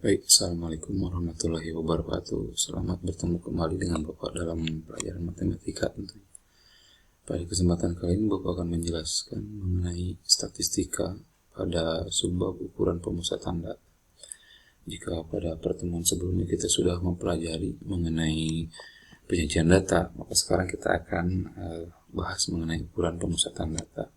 Baik, Assalamualaikum warahmatullahi wabarakatuh. Selamat bertemu kembali dengan Bapak dalam pelajaran matematika tentunya. Pada kesempatan kali ini Bapak akan menjelaskan mengenai statistika pada subbab ukuran pemusatan data. Jika pada pertemuan sebelumnya kita sudah mempelajari mengenai penyajian data, maka sekarang kita akan bahas mengenai ukuran pemusatan data.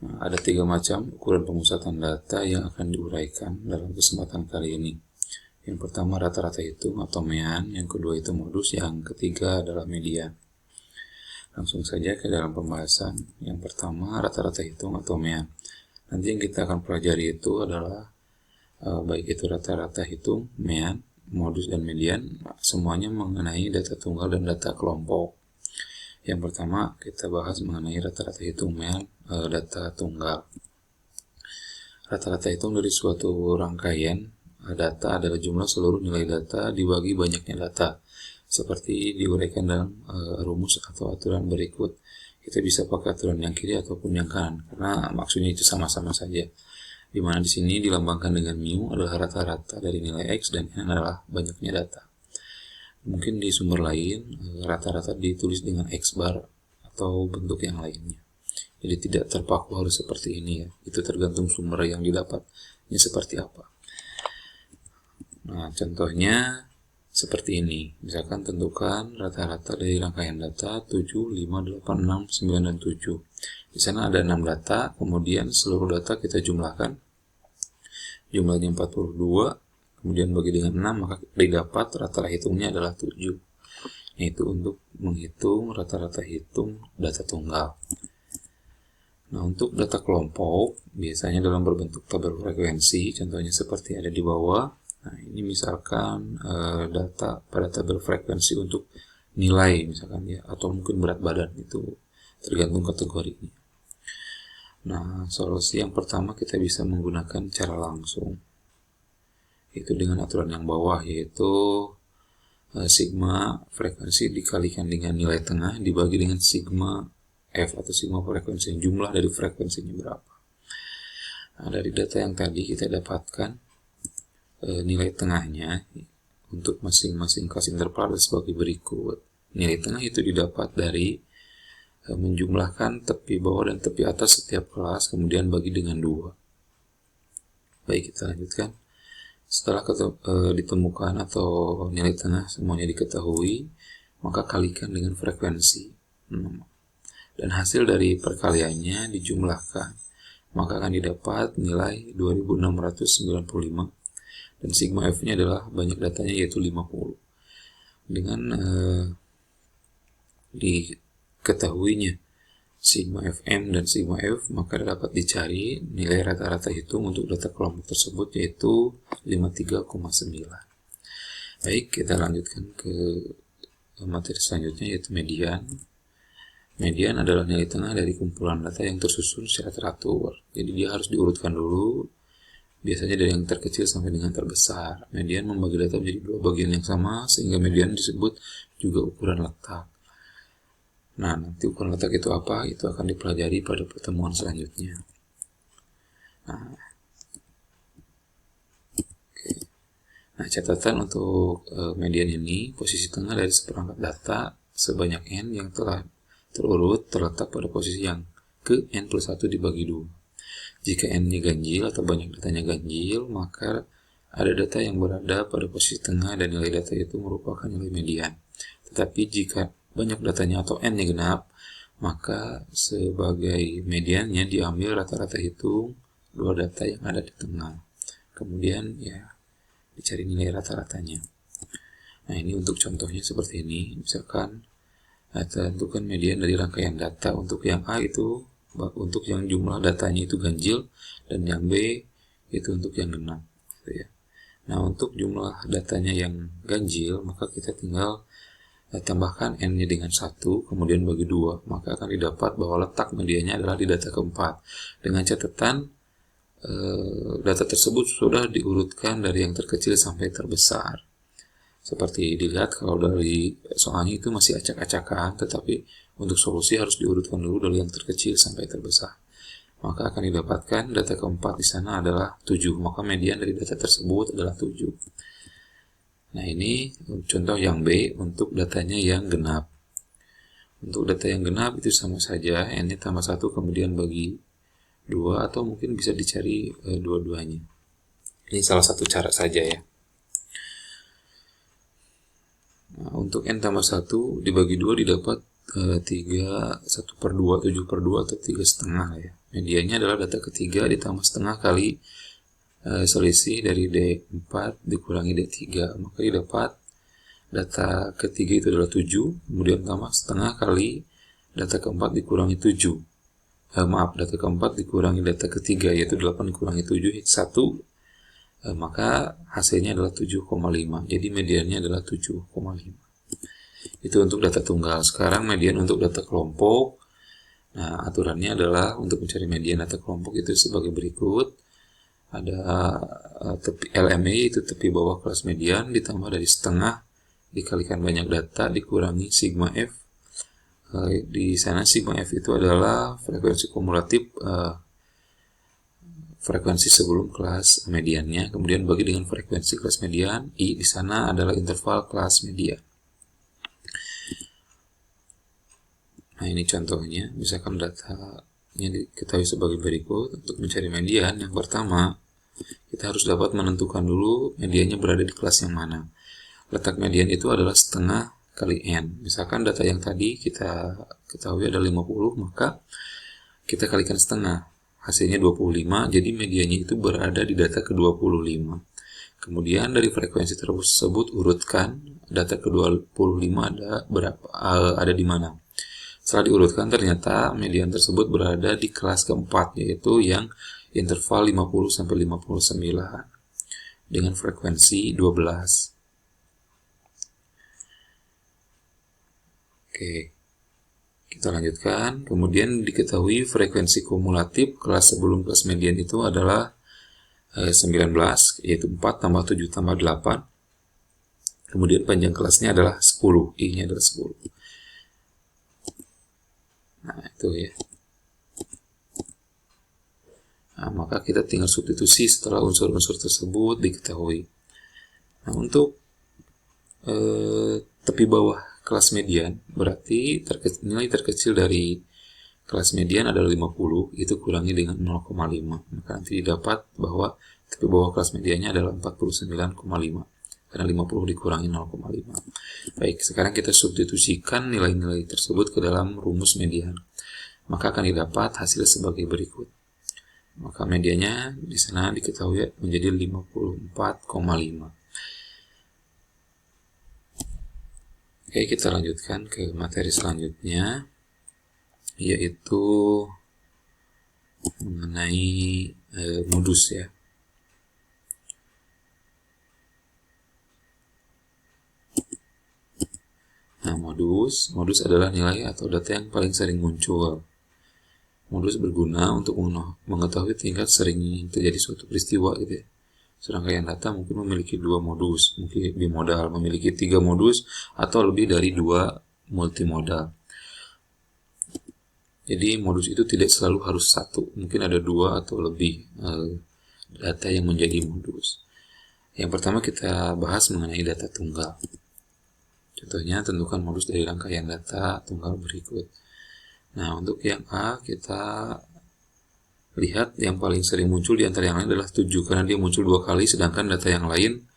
Nah, ada 3 macam ukuran pemusatan data yang akan diuraikan dalam kesempatan kali ini. Yang pertama rata-rata hitung atau mean, yang kedua itu modus, yang ketiga adalah median. Langsung saja ke dalam pembahasan. Yang pertama rata-rata hitung atau mean. Nanti yang kita akan pelajari itu adalah baik itu rata-rata hitung, mean, modus, dan median, semuanya mengenai data tunggal dan data kelompok. Yang pertama kita bahas mengenai rata-rata hitung mean data tunggal. Rata-rata hitung dari suatu rangkaian data adalah jumlah seluruh nilai data dibagi banyaknya data, seperti diuraikan dalam rumus atau aturan berikut. Kita bisa pakai aturan yang kiri ataupun yang kanan, karena maksudnya itu sama-sama saja. Dimana di sini dilambangkan dengan mu adalah rata-rata dari nilai x dan n adalah banyaknya data. Mungkin di sumber lain rata-rata ditulis dengan x bar atau bentuk yang lainnya. Jadi tidak terpaku harus seperti ini ya. Itu tergantung sumber yang didapatnya seperti apa. Nah, contohnya seperti ini. Misalkan tentukan rata-rata dari rangkaian data 7, 5, 8, 6, 9, dan 7. Di sana ada 6 data, kemudian seluruh data kita jumlahkan. Jumlahnya 42, kemudian bagi dengan 6, maka didapat rata-rata hitungnya adalah 7. Itu untuk menghitung rata-rata hitung data tunggal. Nah, untuk data kelompok, biasanya dalam berbentuk tabel frekuensi, contohnya seperti ada di bawah. Nah, ini misalkan data pada tabel frekuensi untuk nilai, misalkan ya, atau mungkin berat badan, itu tergantung kategorinya. Nah, solusi yang pertama kita bisa menggunakan cara langsung. Itu dengan aturan yang bawah, yaitu sigma frekuensi dikalikan dengan nilai tengah dibagi dengan sigma F atau sigma frekuensi, jumlah dari frekuensinya berapa. Nah, dari data yang tadi kita dapatkan nilai tengahnya untuk masing-masing kelas interval sebagai berikut. Nilai tengah itu didapat dari menjumlahkan tepi bawah dan tepi atas setiap kelas, kemudian bagi dengan 2. Baik, kita lanjutkan. Setelah ditemukan atau nilai tengah semuanya diketahui, maka kalikan dengan frekuensi. Dan hasil dari perkaliannya dijumlahkan, maka akan didapat nilai 2695. Dan sigma F-nya adalah banyak datanya, yaitu 50. Dengan diketahuinya sigma Fm dan sigma F, maka dapat dicari nilai rata-rata hitung untuk data kelompok tersebut, yaitu 53,9. Baik, kita lanjutkan ke materi selanjutnya, yaitu median. Median adalah nilai tengah dari kumpulan data yang tersusun secara teratur. Jadi dia harus diurutkan dulu, biasanya dari yang terkecil sampai dengan terbesar. Median membagi data menjadi 2 bagian yang sama, sehingga median disebut juga ukuran letak. Nah, nanti ukuran letak itu apa? Itu akan dipelajari pada pertemuan selanjutnya. Nah, catatan untuk median ini, posisi tengah dari seperangkat data sebanyak n yang telah terurut terletak pada posisi yang ke n plus 1 dibagi 2. Jika n-nya ganjil atau banyak datanya ganjil, maka ada data yang berada pada posisi tengah dan nilai data itu merupakan nilai median. Tetapi jika banyak datanya atau n-nya genap, maka sebagai mediannya diambil rata-rata hitung 2 data yang ada di tengah. Kemudian ya dicari nilai rata-ratanya. Nah, ini untuk contohnya seperti ini. Misalkan tentukan median dari rangkaian data. Untuk yang A itu untuk yang jumlah datanya itu ganjil, dan yang B itu untuk yang genap, gitu ya. Nah, untuk jumlah datanya yang ganjil, maka kita tinggal tambahkan n-nya dengan 1, kemudian bagi 2, maka akan didapat bahwa letak mediannya adalah di data keempat. Dengan catatan data tersebut sudah diurutkan dari yang terkecil sampai terbesar. Seperti dilihat kalau dari soalnya itu masih acak-acakan, tetapi untuk solusi harus diurutkan dulu dari yang terkecil sampai terbesar. maka akan didapatkan data keempat di sana adalah 7. Maka median dari data tersebut adalah 7. Nah, ini contoh yang B untuk datanya yang genap. Untuk data yang genap itu sama saja, n-nya tambah 1 kemudian bagi 2, atau mungkin bisa dicari dua-duanya. Ini salah satu cara saja ya. Nah, untuk n tambah 1 dibagi 2 didapat 3, 1/2, 7/2, atau 3,5 ya. Medianya adalah data ketiga ditambah setengah kali selisih dari D4 dikurangi D3. Maka didapat data ketiga itu adalah 7, kemudian tambah setengah kali data keempat dikurangi 7. Data keempat dikurangi data ketiga, yaitu 8 dikurangi 7, 1. Maka hasilnya adalah 7,5. Jadi mediannya adalah 7,5. Itu untuk data tunggal. Sekarang median untuk data kelompok. Nah, aturannya adalah untuk mencari median data kelompok itu sebagai berikut. Ada tepi LME, itu tepi bawah kelas median, ditambah dari setengah dikalikan banyak data dikurangi sigma F. Di sana sigma F itu adalah frekuensi kumulatif frekuensi sebelum kelas mediannya, kemudian bagi dengan frekuensi kelas median. I di sana adalah interval kelas median. Nah, ini contohnya, misalkan datanya diketahui sebagai berikut. Untuk mencari median, yang pertama kita harus dapat menentukan dulu mediannya berada di kelas yang mana. Letak median itu adalah setengah kali n. Misalkan data yang tadi kita ketahui ada 50, maka kita kalikan setengah, hasilnya 25, jadi mediannya itu berada di data ke-25. Kemudian dari frekuensi tersebut urutkan data ke-25 ada di mana. Setelah diurutkan, ternyata median tersebut berada di kelas keempat, yaitu yang interval 50-59 dengan frekuensi 12. Oke, kita lanjutkan. Kemudian diketahui frekuensi kumulatif kelas sebelum kelas median itu adalah 19, yaitu 4 tambah 7 tambah 8. Kemudian panjang kelasnya adalah 10, I-nya adalah 10. Nah, itu ya. Nah, maka kita tinggal substitusi setelah unsur-unsur tersebut diketahui. Nah, untuk tepi bawah kelas median, berarti nilai terkecil dari kelas median adalah 50, itu kurangi dengan 0,5. Maka nanti didapat bahwa tepi bawah kelas mediannya adalah 49,5. Karena 50 dikurangi 0,5. Baik, sekarang kita substitusikan nilai-nilai tersebut ke dalam rumus median. Maka akan didapat hasil sebagai berikut. Maka mediannya di sana diketahui menjadi 54,5. Oke, kita lanjutkan ke materi selanjutnya, yaitu mengenai modus ya. Nah, modus adalah nilai atau data yang paling sering muncul. Modus berguna untuk mengetahui tingkat sering terjadi suatu peristiwa gitu ya. Serangkaian data mungkin memiliki 2 modus, mungkin bimodal, memiliki 3 modus, atau lebih dari 2 multimodal. Jadi modus itu tidak selalu harus 1, mungkin ada 2 atau lebih data yang menjadi modus. Yang pertama kita bahas mengenai data tunggal. Contohnya, tentukan modus dari rangkaian data tunggal berikut. Nah, untuk yang A, kita lihat yang paling sering muncul di antara yang lain adalah 7, karena dia muncul 2 kali, sedangkan data yang lain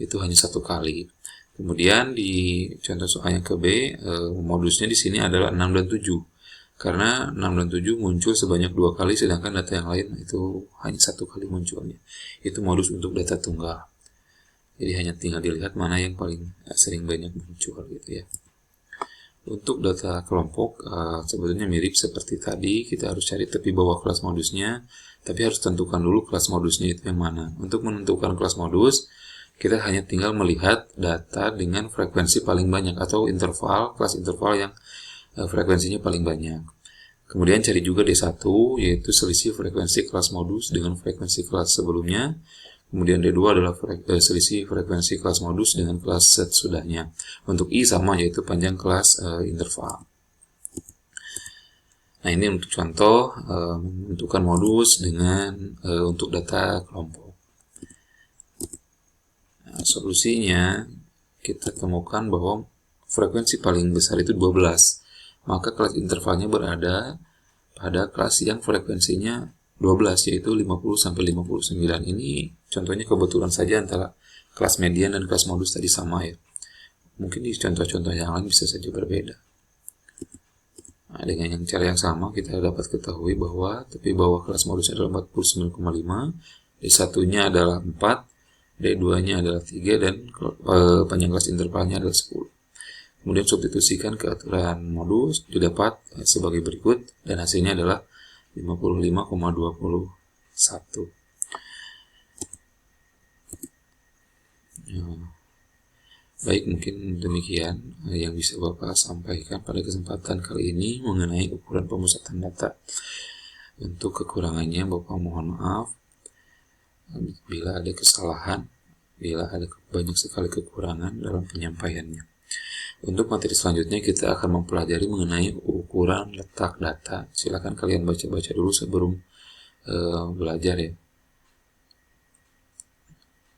itu hanya 1 kali. Kemudian di contoh soal yang ke B, modusnya di sini adalah 6 dan 7. Karena 6 dan 7 muncul sebanyak 2 kali, sedangkan data yang lain itu hanya 1 kali munculnya. Itu modus untuk data tunggal. Jadi hanya tinggal dilihat mana yang paling sering banyak muncul gitu ya. Untuk data kelompok sebetulnya mirip seperti tadi, kita harus cari tepi bawah kelas modusnya, tapi harus tentukan dulu kelas modusnya itu yang mana. Untuk menentukan kelas modus, kita hanya tinggal melihat data dengan frekuensi paling banyak atau interval, kelas interval yang frekuensinya paling banyak. Kemudian cari juga D1, yaitu selisih frekuensi kelas modus dengan frekuensi kelas sebelumnya. Kemudian D2 adalah selisih frekuensi kelas modus dengan kelas sesudahnya. Untuk I sama, yaitu panjang kelas interval. Nah, ini untuk contoh menentukan modus dengan untuk data kelompok. Nah, solusinya kita temukan bahwa frekuensi paling besar itu 12. Maka kelas intervalnya berada pada kelas yang frekuensinya 12, yaitu 50 sampai 59. Ini contohnya kebetulan saja antara kelas median dan kelas modus tadi sama ya. Mungkin di contoh-contoh yang lain bisa saja berbeda. Nah, dengan yang cara yang sama kita dapat ketahui bahwa kelas modusnya adalah 49,5, D1-nya adalah 4, D2-nya adalah 3, dan panjang kelas intervalnya adalah 10. Kemudian substitusikan ke aturan modus didapat sebagai berikut, dan hasilnya adalah 55,21. Ya. Baik, mungkin demikian yang bisa Bapak sampaikan pada kesempatan kali ini mengenai ukuran pemusatan data. Untuk kekurangannya Bapak mohon maaf bila ada kesalahan, bila ada banyak sekali kekurangan dalam penyampaiannya. Untuk materi selanjutnya kita akan mempelajari mengenai ukuran letak data. Silakan kalian baca-baca dulu sebelum belajar ya.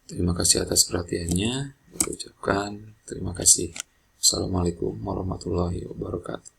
Terima kasih atas perhatiannya. Saya ucapkan terima kasih. Assalamualaikum warahmatullahi wabarakatuh.